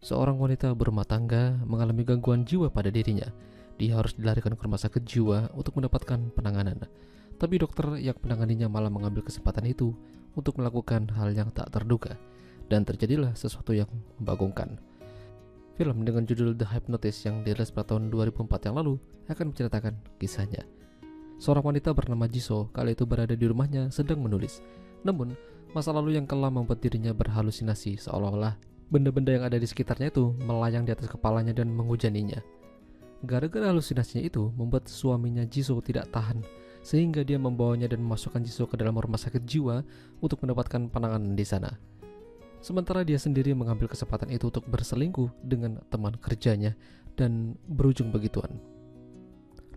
Seorang wanita berumah tangga mengalami gangguan jiwa pada dirinya. Dia harus dilarikan ke rumah sakit jiwa untuk mendapatkan penanganan. Tapi dokter yang menanganinya malah mengambil kesempatan itu untuk melakukan hal yang tak terduga. Dan terjadilah sesuatu yang membagongkan. Film dengan judul The Hypnotist yang dirilis pada tahun 2004 yang lalu akan menceritakan kisahnya. Seorang wanita bernama Jisoo kala itu berada di rumahnya sedang menulis. Namun, masa lalu yang kelam membuat dirinya berhalusinasi seolah-olah benda-benda yang ada di sekitarnya itu melayang di atas kepalanya dan menghujaninya. Gara-gara halusinasinya itu membuat suaminya Jisoo tidak tahan, sehingga dia membawanya dan memasukkan Jisoo ke dalam rumah sakit jiwa untuk mendapatkan penanganan di sana. Sementara dia sendiri mengambil kesempatan itu untuk berselingkuh dengan teman kerjanya dan berujung begituan.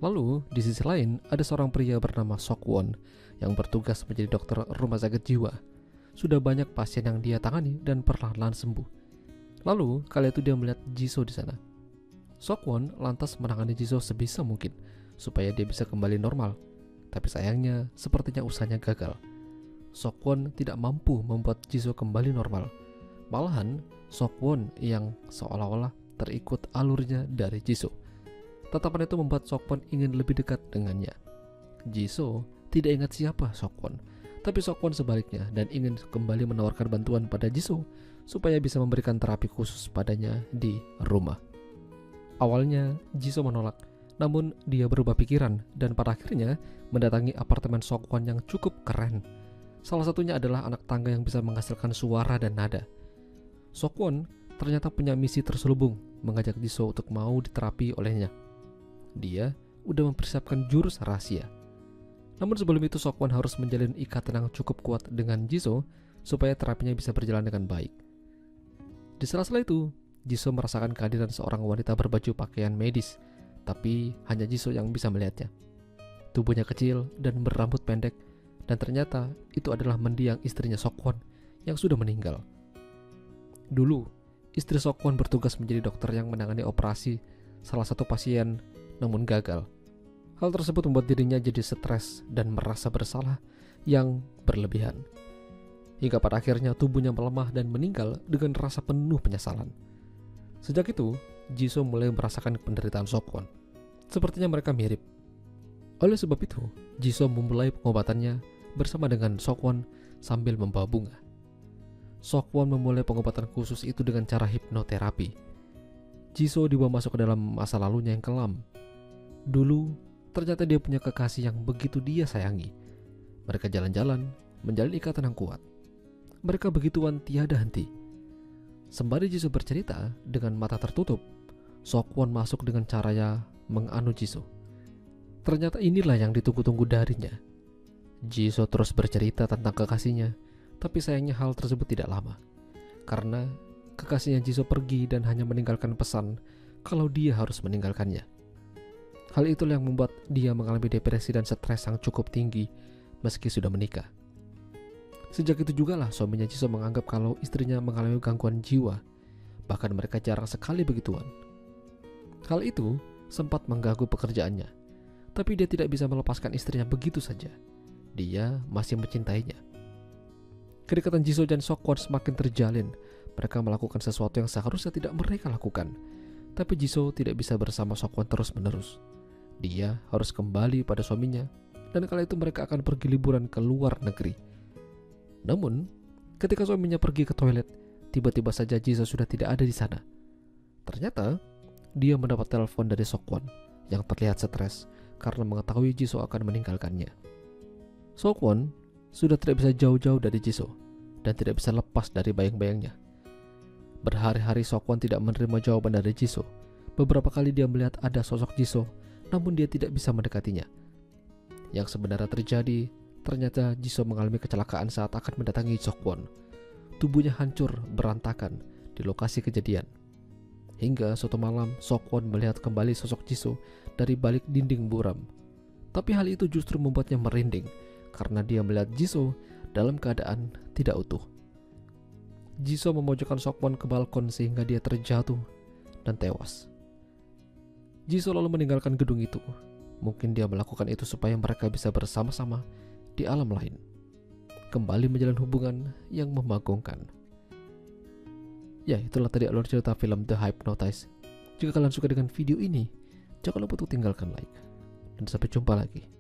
Lalu, di sisi lain, ada seorang pria bernama Sokwon yang bertugas menjadi dokter rumah sakit jiwa. Sudah banyak pasien yang dia tangani dan perlahan-lahan sembuh. Lalu, kali itu dia melihat Jisoo di sana. Sokwon lantas menangani Jisoo sebisa mungkin supaya dia bisa kembali normal. Tapi sayangnya, sepertinya usahanya gagal. Sokwon tidak mampu membuat Jisoo kembali normal. Malahan, Sokwon yang seolah-olah terikut alurnya dari Jisoo. Tatapan itu membuat Sokwon ingin lebih dekat dengannya. Jisoo tidak ingat siapa Sokwon, tapi Sokwon sebaliknya dan ingin kembali menawarkan bantuan pada Jisoo supaya bisa memberikan terapi khusus padanya di rumah. Awalnya Jisoo menolak, namun dia berubah pikiran dan pada akhirnya mendatangi apartemen Sokwon yang cukup keren. Salah satunya adalah anak tangga yang bisa menghasilkan suara dan nada. Sokwon ternyata punya misi terselubung, mengajak Jisoo untuk mau diterapi olehnya. Dia udah mempersiapkan jurus rahasia. Namun sebelum itu Sokwon harus menjalin ikatan yang cukup kuat dengan Jisoo supaya terapinya bisa berjalan dengan baik. Di sela-sela itu, Jisoo merasakan kehadiran seorang wanita berbaju pakaian medis, tapi hanya Jisoo yang bisa melihatnya. Tubuhnya kecil dan berambut pendek, dan ternyata itu adalah mendiang istrinya Sokwon yang sudah meninggal. Dulu, istri Sokwon bertugas menjadi dokter yang menangani operasi salah satu pasien, namun gagal. Hal tersebut membuat dirinya jadi stres dan merasa bersalah yang berlebihan. Hingga pada akhirnya tubuhnya melemah dan meninggal dengan rasa penuh penyesalan. Sejak itu, Jisoo mulai merasakan penderitaan Sokwon. Sepertinya mereka mirip. Oleh sebab itu, Jisoo memulai pengobatannya bersama dengan Sokwon sambil membawa bunga. Sokwon memulai pengobatan khusus itu dengan cara hipnoterapi. Jisoo dibawa masuk ke dalam masa lalunya yang kelam. Dulu, ternyata dia punya kekasih yang begitu dia sayangi. Mereka jalan-jalan, menjalin ikatan yang kuat. Mereka begituan tiada henti. Sembari Jisoo bercerita dengan mata tertutup, Sokwon masuk dengan caranya menganu Jisoo. Ternyata inilah yang ditunggu-tunggu darinya. Jisoo terus bercerita tentang kekasihnya, tapi sayangnya hal tersebut tidak lama. Karena kekasihnya Jisoo pergi dan hanya meninggalkan pesan kalau dia harus meninggalkannya. Hal itulah yang membuat dia mengalami depresi dan stres yang cukup tinggi meski sudah menikah. Sejak itu jugalah suaminya Jisoo menganggap kalau istrinya mengalami gangguan jiwa. Bahkan mereka jarang sekali begituan. Hal itu sempat mengganggu pekerjaannya. Tapi dia tidak bisa melepaskan istrinya begitu saja. Dia masih mencintainya. Kedekatan Jisoo dan Sokwon semakin terjalin. Mereka melakukan sesuatu yang seharusnya tidak mereka lakukan. Tapi Jisoo tidak bisa bersama Sokwon terus-menerus. Dia harus kembali pada suaminya. Dan kala itu mereka akan pergi liburan ke luar negeri. Namun, ketika suaminya pergi ke toilet, tiba-tiba saja Jisoo sudah tidak ada di sana. Ternyata, dia mendapat telepon dari Sokwon yang terlihat stres karena mengetahui Jisoo akan meninggalkannya. Sokwon sudah tidak bisa jauh-jauh dari Jisoo dan tidak bisa lepas dari bayang-bayangnya. Berhari-hari Sokwon tidak menerima jawaban dari Jisoo. Beberapa kali dia melihat ada sosok Jisoo, namun dia tidak bisa mendekatinya. Yang sebenarnya terjadi, ternyata Jisoo mengalami kecelakaan saat akan mendatangi Sokwon. Tubuhnya hancur berantakan di lokasi kejadian. Hingga suatu malam Sokwon melihat kembali sosok Jisoo dari balik dinding buram. Tapi hal itu justru membuatnya merinding karena dia melihat Jisoo dalam keadaan tidak utuh. Jisoo memojokkan Sokwon ke balkon sehingga dia terjatuh dan tewas. Jisoo lalu meninggalkan gedung itu. Mungkin dia melakukan itu supaya mereka bisa bersama-sama di alam lain, kembali menjalin hubungan yang membagongkan. Ya, itulah tadi alur cerita film The Hypnotist. Jika kalian suka dengan video ini, jangan lupa untuk tinggalkan like. Dan sampai jumpa lagi.